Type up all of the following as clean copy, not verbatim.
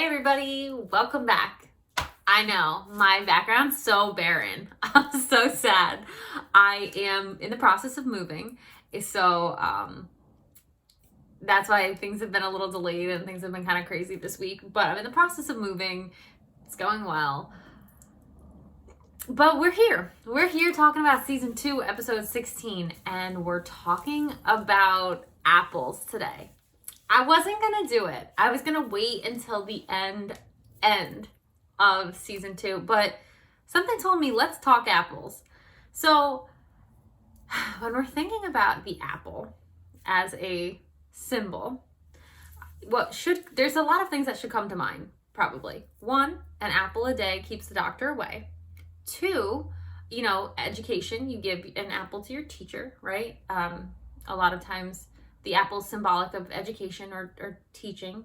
Hey everybody, welcome back. I know, my background's so barren. I'm so sad. I am in the process of moving, so that's why things have been a little delayed and things have been kind of crazy this week, but I'm in the process of moving. It's going well. But we're here. We're here talking about season 2, episode 16, and we're talking about apples today. I wasn't going to do it. I was going to wait until the end of season 2, but something told me let's talk apples. So when we're thinking about the apple as a symbol, there's a lot of things that should come to mind, probably. 1, an apple a day keeps the doctor away. 2, education, you give an apple to your teacher, right? A lot of times the apple is symbolic of education or teaching,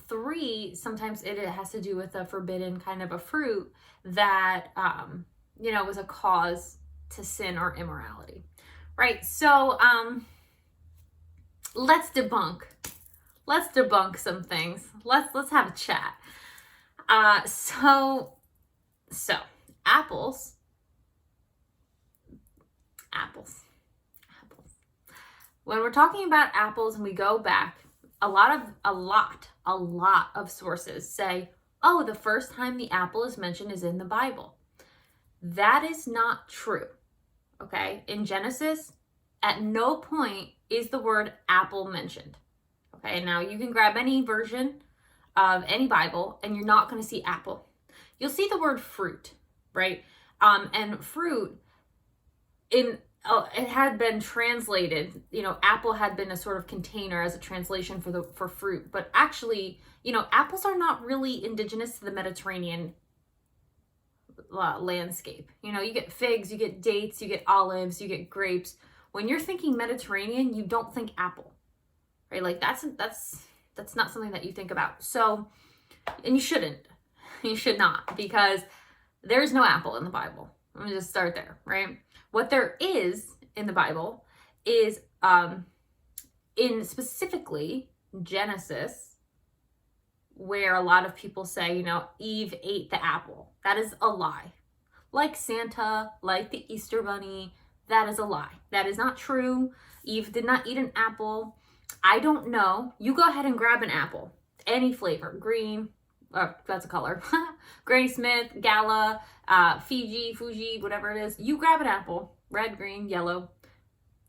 3, sometimes it has to do with a forbidden kind of a fruit that, was a cause to sin or immorality, right? So let's debunk some things. Let's have a chat. So apples. When we're talking about apples and we go back, a lot of sources say, oh, the first time the apple is mentioned is in the Bible. That is not true. Okay? In Genesis, at no point is the word apple mentioned. Okay? Now you can grab any version of any Bible and you're not going to see apple. You'll see the word fruit, right? And fruit, it had been translated, apple had been a sort of container as a translation for fruit. But actually, apples are not really indigenous to the Mediterranean landscape. You get figs, you get dates, you get olives, you get grapes. When you're thinking Mediterranean, you don't think apple, right? Like that's not something that you think about. So, and you shouldn't. You should not, because there's no apple in the Bible. Let me just start there, right? What there is in the Bible is in specifically Genesis, where a lot of people say, Eve ate the apple. That is a lie. Like Santa, like the Easter Bunny, that is a lie. That is not true. Eve did not eat an apple. I don't know. You go ahead and grab an apple, any flavor, green, that's a color, Granny Smith, Gala, Fuji, whatever it is. You grab an apple, red, green, yellow.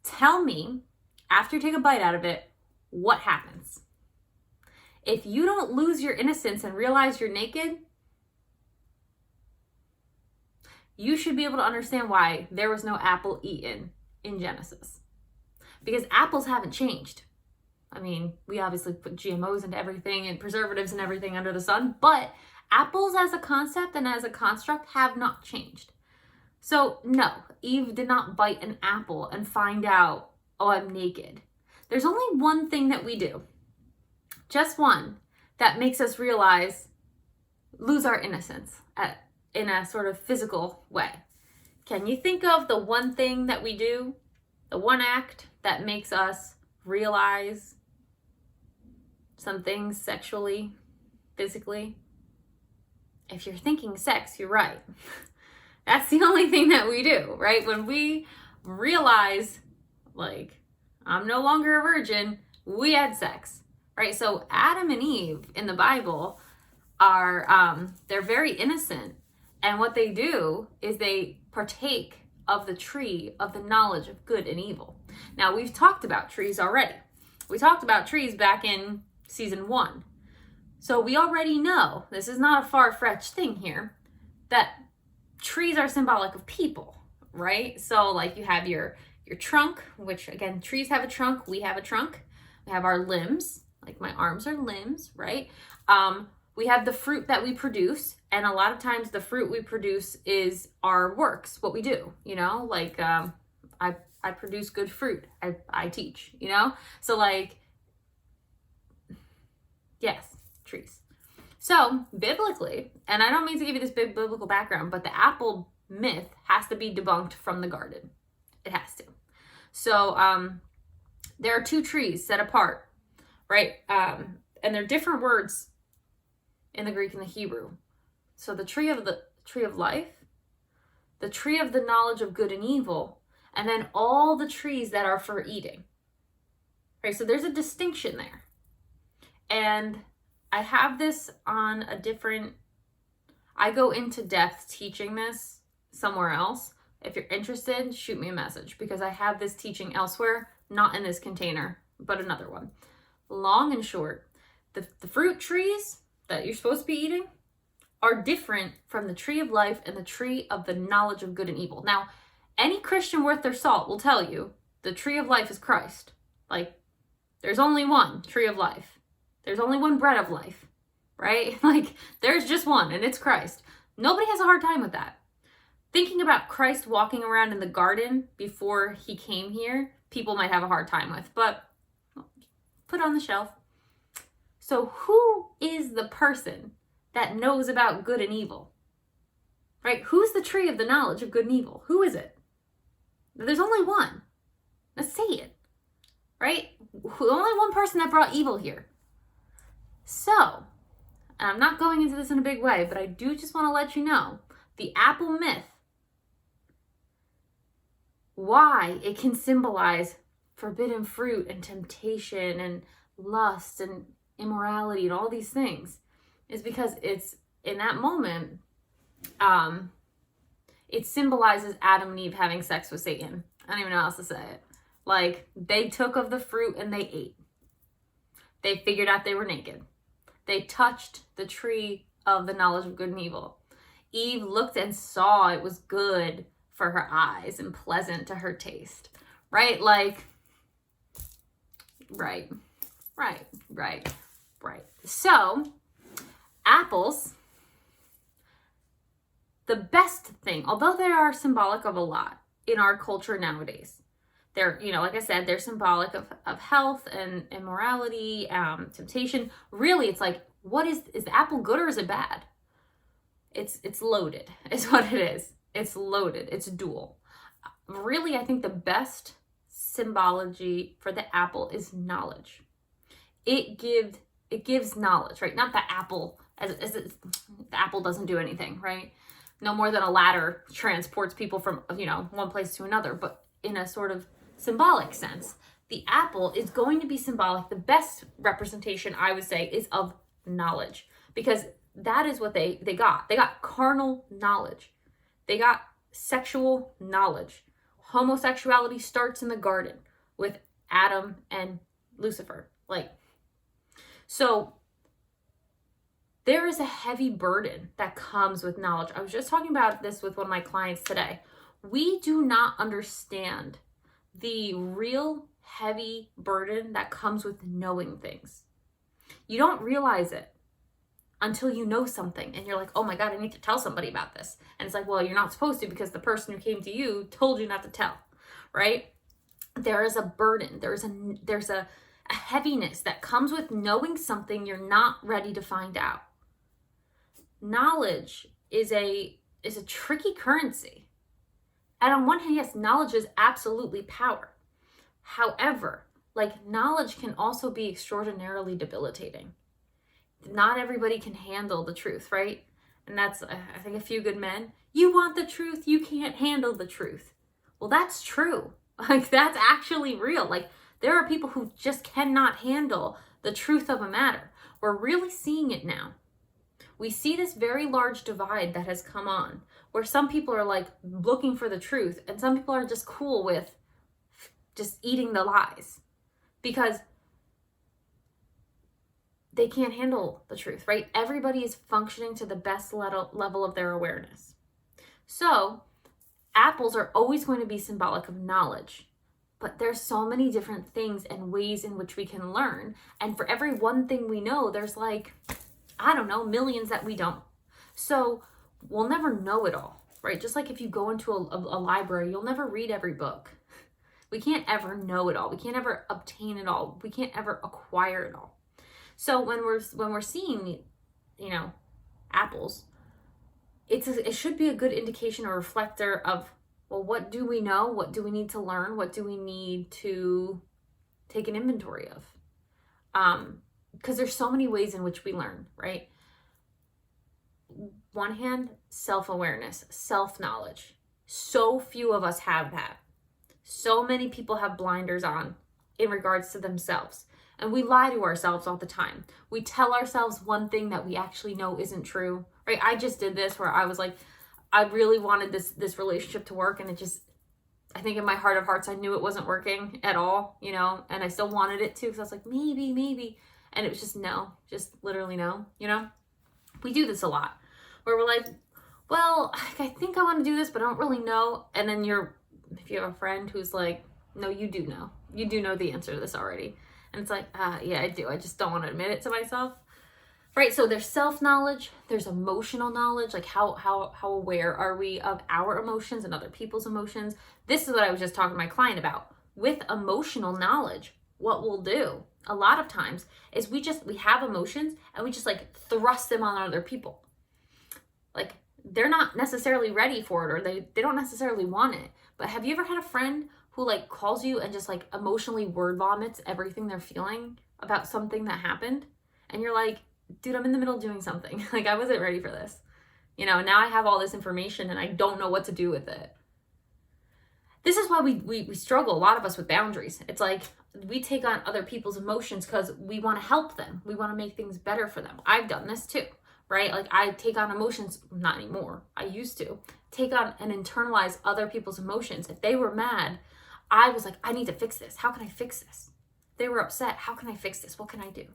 Tell me, after you take a bite out of it, what happens? If you don't lose your innocence and realize you're naked, you should be able to understand why there was no apple eaten in Genesis. Because apples haven't changed. I mean, we obviously put GMOs into everything and preservatives and everything under the sun, but apples as a concept and as a construct have not changed. So no, Eve did not bite an apple and find out, oh, I'm naked. There's only one thing that we do, just one, that makes us lose our innocence in a sort of physical way. Can you think of the one thing that we do, the one act that makes us realize some things sexually, physically? If you're thinking sex, you're right. That's the only thing that we do, right? When we realize, I'm no longer a virgin, we had sex, right? So Adam and Eve in the Bible are, they're very innocent. And what they do is they partake of the tree of the knowledge of good and evil. Now, we've talked about trees already. We talked about trees back in season 1. So we already know, this is not a far-fetched thing here, that trees are symbolic of people, right? So you have your trunk, which again, trees have a trunk, we have a trunk. We have our limbs, like my arms are limbs, right? We have the fruit that we produce, and a lot of times the fruit we produce is our works, what we do, I produce good fruit, I teach, So yes, trees. So biblically, and I don't mean to give you this big biblical background, but the apple myth has to be debunked from the garden. It has to. So there are 2 trees set apart, right? And they're different words in the Greek and the Hebrew. So the tree of life, the tree of the knowledge of good and evil, and then all the trees that are for eating. Right? So there's a distinction there. And I have this on a different, I go into depth teaching this somewhere else. If you're interested, shoot me a message, because I have this teaching elsewhere, not in this container, but another one. Long and short, the fruit trees that you're supposed to be eating are different from the tree of life and the tree of the knowledge of good and evil. Now, any Christian worth their salt will tell you the tree of life is Christ. Like, there's only one tree of life. There's only one bread of life, right? Like, there's just one, and it's Christ. Nobody has a hard time with that. Thinking about Christ walking around in the garden before he came here, people might have a hard time with, but put on the shelf. So who is the person that knows about good and evil? Right? Who's the tree of the knowledge of good and evil? Who is it? There's only one. Let's say it. Right? Only one person that brought evil here. So, and I'm not going into this in a big way, but I do just want to let you know, the apple myth, why it can symbolize forbidden fruit and temptation and lust and immorality and all these things, is because it's in that moment, it symbolizes Adam and Eve having sex with Satan. I don't even know how else to say it. Like, they took of the fruit and they ate. They figured out they were naked. They touched the tree of the knowledge of good and evil. Eve looked and saw it was good for her eyes and pleasant to her taste. Right? Like, right. So, apples, the best thing, although they are symbolic of a lot in our culture nowadays, they're, like I said, they're symbolic of health and morality, temptation. Really, it's like, what is the apple good or is it bad? It's loaded, is what it is. It's loaded. It's dual. Really, I think the best symbology for the apple is knowledge. It gives knowledge, right? Not the apple, the apple doesn't do anything, right? No more than a ladder transports people from, one place to another, but in a sort of symbolic sense, the apple is going to be symbolic. The best representation, I would say, is of knowledge, because that is what they got. They got carnal knowledge. They got sexual knowledge. Homosexuality starts in the garden with Adam and Lucifer. So there is a heavy burden that comes with knowledge. I was just talking about this with one of my clients today. We do not understand the real heavy burden that comes with knowing things. You don't realize it until you know something and you're like, oh my God, I need to tell somebody about this. And it's like, well, you're not supposed to, because the person who came to you told you not to tell, right? There is a burden. There's a heaviness that comes with knowing something you're not ready to find out. Knowledge is a tricky currency. And on one hand, yes, knowledge is absolutely power. However, knowledge can also be extraordinarily debilitating. Not everybody can handle the truth, right? And that's, I think, a few good men. You want the truth, you can't handle the truth. Well, that's true. That's actually real. There are people who just cannot handle the truth of a matter. We're really seeing it now. We see this very large divide that has come on, where some people are looking for the truth, and some people are just cool with just eating the lies because they can't handle the truth, right? Everybody is functioning to the best level of their awareness. So apples are always going to be symbolic of knowledge, but there's so many different things and ways in which we can learn. And for every one thing we know, there's millions that we don't. So we'll never know it all, right? Just like if you go into a library, you'll never read every book. We can't ever know it all. We can't ever obtain it all. We can't ever acquire it all. So when we're seeing, apples, it should be a good indication or reflector of, well, what do we know? What do we need to learn? What do we need to take an inventory of? Because there's so many ways in which we learn, right? one hand, self-awareness, self-knowledge. So few of us have that. So many people have blinders on in regards to themselves. And we lie to ourselves all the time. We tell ourselves one thing that we actually know isn't true, right? I just did this where I was like, I really wanted this relationship to work, and it just, I think in my heart of hearts, I knew it wasn't working at all, you know, and I still wanted it to, because I was like, maybe. And it was just no, just literally no, you know? We do this a lot where we're like, well, I think I want to do this, but I don't really know. And then if you have a friend who's like, no, you do know. You do know the answer to this already. And it's like, yeah, I do. I just don't want to admit it to myself. Right? So there's self-knowledge, there's emotional knowledge, like how aware are we of our emotions and other people's emotions? This is what I was just talking to my client about. With emotional knowledge, what we'll do a lot of times is we have emotions and we just like thrust them on other people. Like they're not necessarily ready for it, or they don't necessarily want it. But have you ever had a friend who like calls you and just like emotionally word vomits everything they're feeling about something that happened? And you're like, dude, I'm in the middle of doing something. Like, I wasn't ready for this. You know, now I have all this information and I don't know what to do with it. This is why we struggle, a lot of us, with boundaries. It's like we take on other people's emotions because we want to help them. We want to make things better for them. I've done this too, right? Like I take on emotions, not anymore. I used to take on and internalize other people's emotions. If they were mad, I was like, I need to fix this. How can I fix this? They were upset. How can I fix this? What can I do?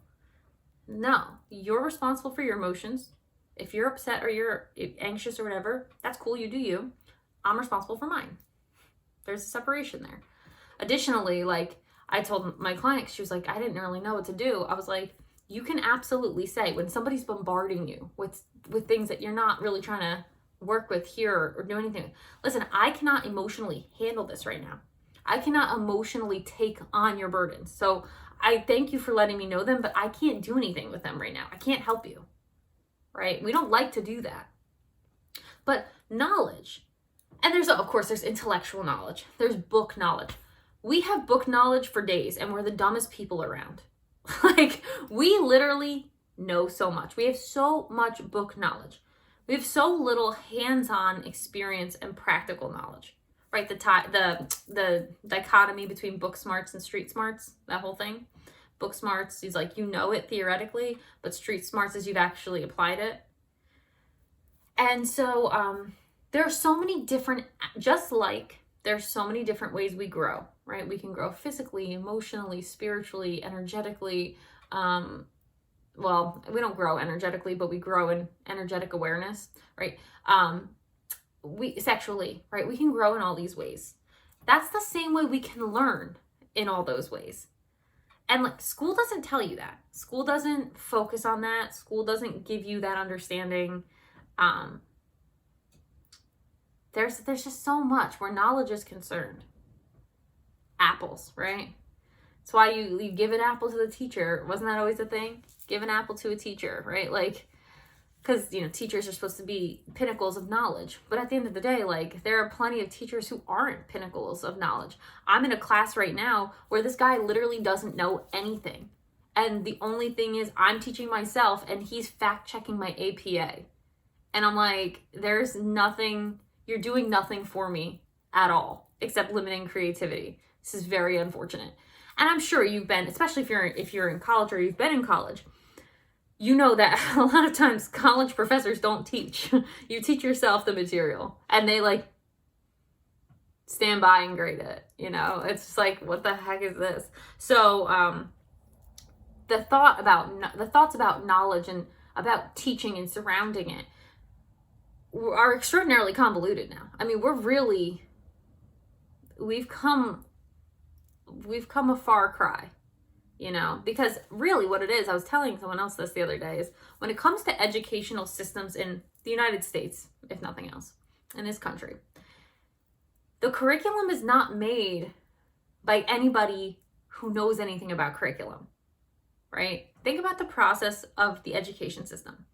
No, you're responsible for your emotions. If you're upset or you're anxious or whatever, that's cool. You do you. I'm responsible for mine. There's a separation there. Additionally, like I told my client, she was like, I didn't really know what to do. I was like, you can absolutely say when somebody's bombarding you with things that you're not really trying to work with here or do anything. Listen, I cannot emotionally handle this right now. I cannot emotionally take on your burdens. So I thank you for letting me know them, but I can't do anything with them right now. I can't help you, right? We don't like to do that. But knowledge, and of course, there's intellectual knowledge. There's book knowledge. We have book knowledge for days, and we're the dumbest people around. Like, we literally know so much. We have so much book knowledge. We have so little hands-on experience and practical knowledge. Right, the dichotomy between book smarts and street smarts, that whole thing. Book smarts is like, you know it theoretically, but street smarts is you've actually applied it. And so there are so many different, just like there's so many different ways we grow, right? We can grow physically, emotionally, spiritually, energetically. Well, we don't grow energetically, but we grow in energetic awareness, right? Sexually, right? We can grow in all these ways. That's the same way we can learn in all those ways. And like, school doesn't tell you that. School doesn't focus on that. School doesn't give you that understanding. There's just so much where knowledge is concerned. Apples, right? That's why you give an apple to the teacher. Wasn't that always a thing? Give an apple to a teacher, right? Like, because, you know, teachers are supposed to be pinnacles of knowledge. But at the end of the day, like, there are plenty of teachers who aren't pinnacles of knowledge. I'm in a class right now where this guy literally doesn't know anything. And the only thing is I'm teaching myself and he's fact-checking my APA. And I'm like, there's nothing, you're doing nothing for me at all, except limiting creativity. This is very unfortunate. And I'm sure you've been, especially if you're in college or you've been in college, you know that a lot of times college professors don't teach. You teach yourself the material and they like stand by and grade it. You know, it's just like, what the heck is this? So the thoughts about knowledge and about teaching and surrounding it are extraordinarily convoluted now. I mean, we've come a far cry. You know, because really what it is, I was telling someone else this the other day, is when it comes to educational systems in the United States, if nothing else, in this country, the curriculum is not made by anybody who knows anything about curriculum, right? Think about the process of the education system.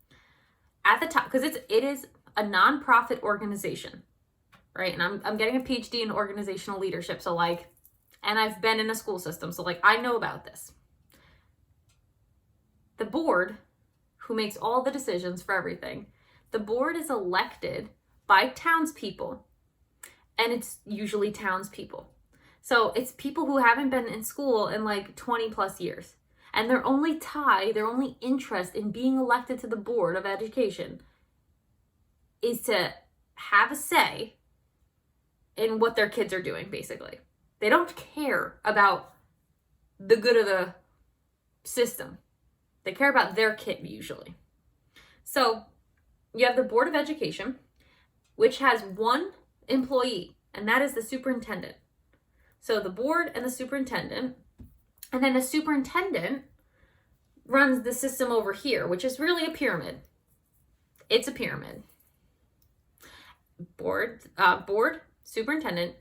At the top, because it is a nonprofit organization, right? And I'm getting a PhD in organizational leadership, so like, and I've been in a school system, so like, I know about this. The board, who makes all the decisions for everything, The board is elected by townspeople, and it's usually townspeople. So it's people who haven't been in school in like 20 plus years. And their only interest in being elected to the Board of Education is to have a say in what their kids are doing, basically. They don't care about the good of the system. They care about their kid, usually. So you have the Board of Education, which has one employee, and that is the superintendent. So the board and the superintendent, and then the superintendent runs the system over here, which is really a pyramid. It's a pyramid. Board, superintendent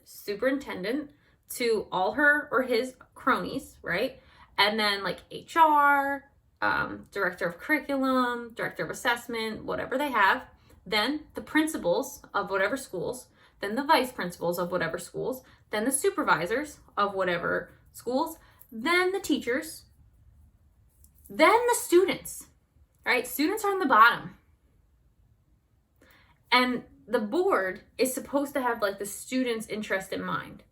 to all her or his cronies, right? And then like HR, director of curriculum, director of assessment, whatever they have. Then the principals of whatever schools, then the vice principals of whatever schools, then the supervisors of whatever schools, then the teachers, then the students, right? Students are on the bottom. And the board is supposed to have like the students' interest in mind.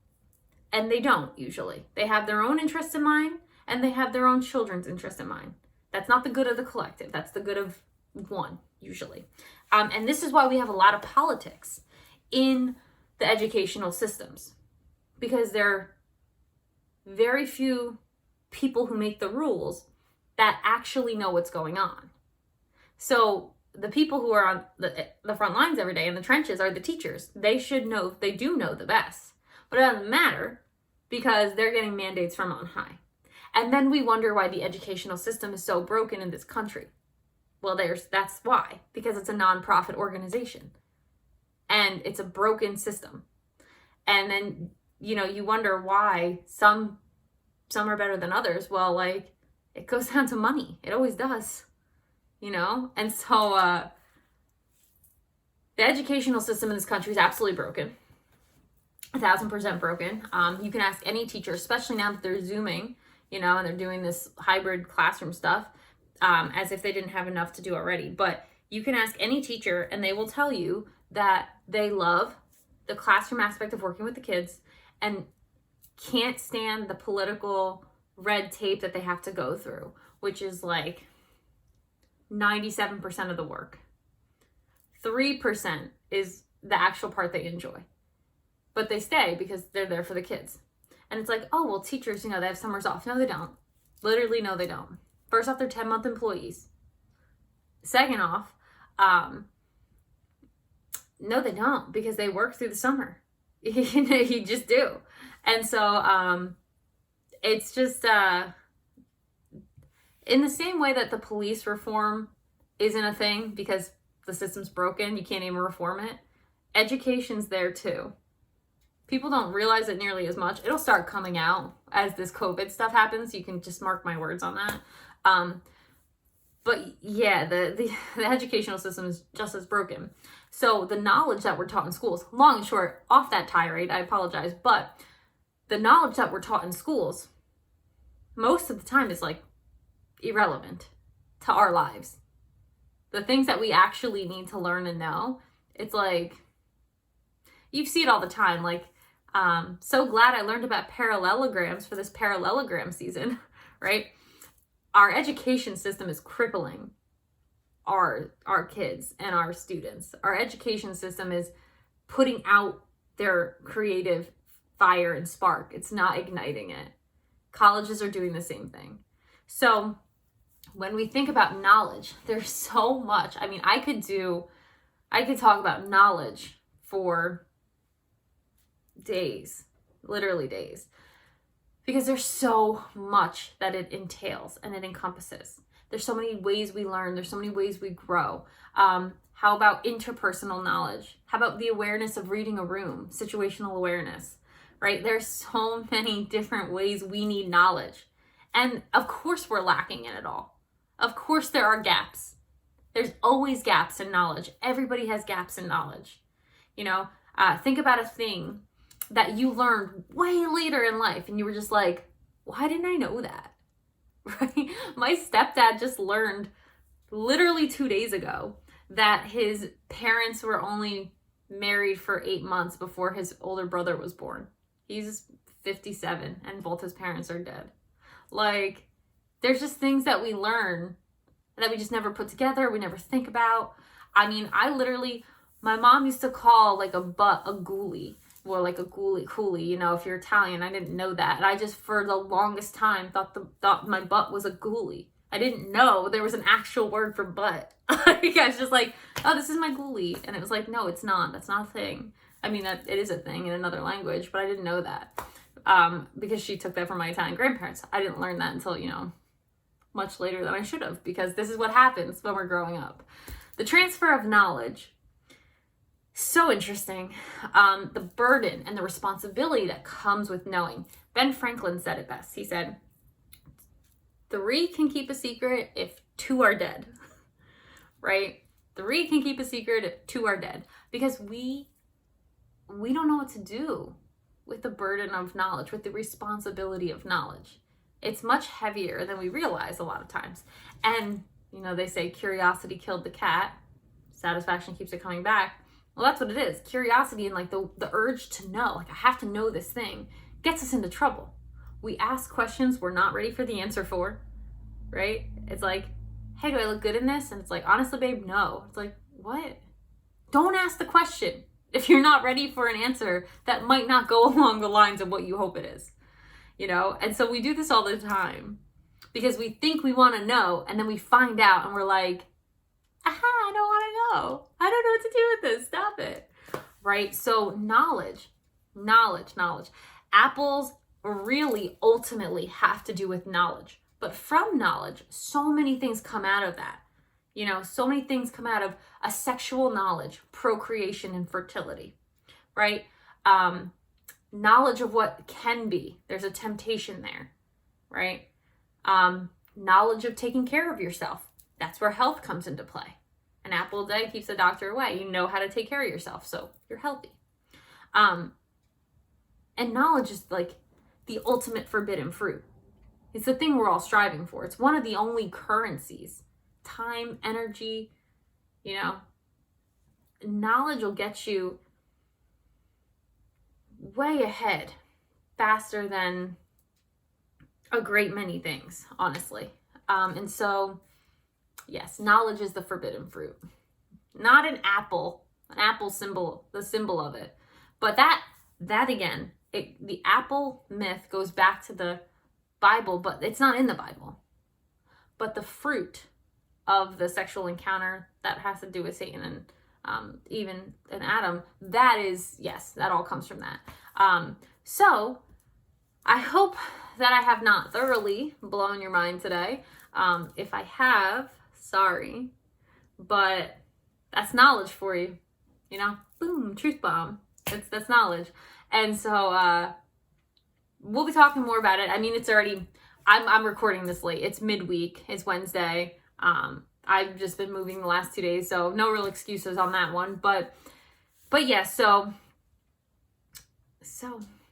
And they don't usually. They have their own interest in mind, and they have their own children's interest in mind. That's not the good of the collective. That's the good of one, usually. And this is why we have a lot of politics in the educational systems, because there are very few people who make the rules that actually know what's going on. So the people who are on the front lines every day in the trenches are the teachers. They should know, they do know the best, but it doesn't matter because they're getting mandates from on high. And then we wonder why the educational system is so broken in this country. Well, that's why, because it's a nonprofit organization and it's a broken system. And then, you wonder why some are better than others. Well, like, it goes down to money. It always does, And so the educational system in this country is absolutely broken. 1,000% broken. You can ask any teacher, especially now that they're Zooming, and they're doing this hybrid classroom stuff, as if they didn't have enough to do already. But you can ask any teacher and they will tell you that they love the classroom aspect of working with the kids and can't stand the political red tape that they have to go through, which is like 97% of the work. 3% is the actual part they enjoy. But they stay because they're there for the kids. And it's like, oh, well, teachers, they have summers off. No, they don't. Literally, no, they don't. First off, they're 10-month employees. Second off, no, they don't, because they work through the summer. You just do. And so it's just in the same way that the police reform isn't a thing because the system's broken, you can't even reform it. Education's there too. People don't realize it nearly as much. It'll start coming out as this COVID stuff happens. You can just mark my words on that. But yeah, the educational system is just as broken. So the knowledge that we're taught in schools, long and short, off that tirade, I apologize, but the knowledge that we're taught in schools, most of the time is like irrelevant to our lives. The things that we actually need to learn and know, it's like, you see it all the time. Like, so glad I learned about parallelograms for this parallelogram season, right? Our education system is crippling our kids and our students. Our education system is putting out their creative fire and spark. It's not igniting it. Colleges are doing the same thing. So when we think about knowledge, there's so much. I mean, I could talk about knowledge for days, literally days, because there's so much that it entails and it encompasses. There's so many ways we learn. There's so many ways we grow. How about interpersonal knowledge? How about the awareness of reading a room, situational awareness, right? There's so many different ways we need knowledge. And of course we're lacking in it all. Of course there are gaps. There's always gaps in knowledge. Everybody has gaps in knowledge. Think about a thing that you learned way later in life and you were just like, why didn't I know that? Right? My stepdad just learned literally 2 days ago that his parents were only married for 8 months before his older brother was born. He's 57 and both his parents are dead. Like, there's just things that we learn that we just never put together, we never think about. I mean, my mom used to call like a butt a ghoulie, or like a coolie, you know, if you're Italian. I didn't know that. And I just, for the longest time, thought my butt was a ghoulie. I didn't know there was an actual word for butt. Like, I was just like, oh, this is my ghoulie. And it was like, no, it's not. That's not a thing. I mean, it is a thing in another language, but I didn't know that. Because she took that from my Italian grandparents. I didn't learn that until, you know, much later than I should have, because this is what happens when we're growing up. The transfer of knowledge, so interesting. The burden and the responsibility that comes with knowing. Ben Franklin said it best. He said, 3 can keep a secret if 2 are dead, right? 3 can keep a secret if 2 are dead, because we don't know what to do with the burden of knowledge, with the responsibility of knowledge. It's much heavier than we realize a lot of times. And, you know, they say curiosity killed the cat, satisfaction keeps it coming back. Well, that's what it is. Curiosity and like the urge to know, like I have to know this thing, gets us into trouble. We ask questions we're not ready for the answer for, right? It's like, hey, do I look good in this? And it's like, honestly, babe, no. It's like, what? Don't ask the question if you're not ready for an answer that might not go along the lines of what you hope it is. You know, and so we do this all the time because we think we want to know, and then we find out and we're like, aha, I don't want to know. I don't know what to do with this. Stop it. Right? So knowledge. Apples really ultimately have to do with knowledge. But from knowledge, so many things come out of that. You know, so many things come out of a sexual knowledge, procreation and fertility, right? Knowledge of what can be. There's a temptation there, right? Knowledge of taking care of yourself. That's where health comes into play. An apple a day keeps the doctor away. You know how to take care of yourself, so you're healthy. And knowledge is like the ultimate forbidden fruit. It's the thing we're all striving for. It's one of the only currencies. Time, energy, you know. Knowledge will get you way ahead, faster than a great many things, honestly. And so, yes, knowledge is the forbidden fruit. Not an apple symbol, the symbol of it. But that again, the apple myth goes back to the Bible, but it's not in the Bible. But the fruit of the sexual encounter that has to do with Satan and even an Adam, that is, yes, that all comes from that. So I hope that I have not thoroughly blown your mind today. If I have, sorry, but that's knowledge for you, you know, boom, truth bomb. That's knowledge. And so, we'll be talking more about it. I mean, it's already, I'm recording this late. It's midweek. It's Wednesday. I've just been moving the last 2 days, so no real excuses on that one. But yeah, so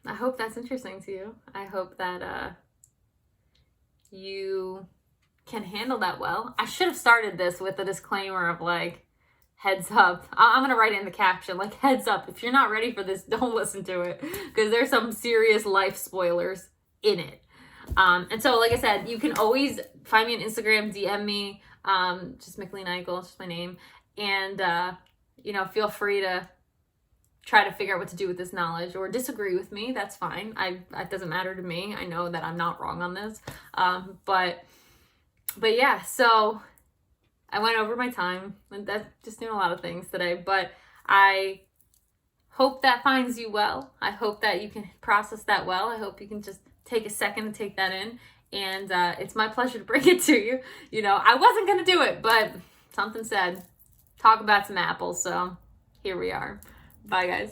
I hope that's interesting to you. I hope that you can handle that well. I should have started this with a disclaimer of like, heads up. I'm going to write it in the caption, like, heads up. If you're not ready for this, don't listen to it, because there's some serious life spoilers in it. And so, like I said, you can always find me on Instagram, DM me, just McLean Eichel, it's just my name. And, you know, feel free to try to figure out what to do with this knowledge or disagree with me. That's fine. That doesn't matter to me. I know that I'm not wrong on this. But yeah, so I went over my time, and that's just doing a lot of things today, but I hope that finds you well. I hope that you can process that well. I hope you can just take a second to take that in. And it's my pleasure to bring it to you. You know, I wasn't going to do it, but something said, talk about some apples. So here we are. Bye, guys.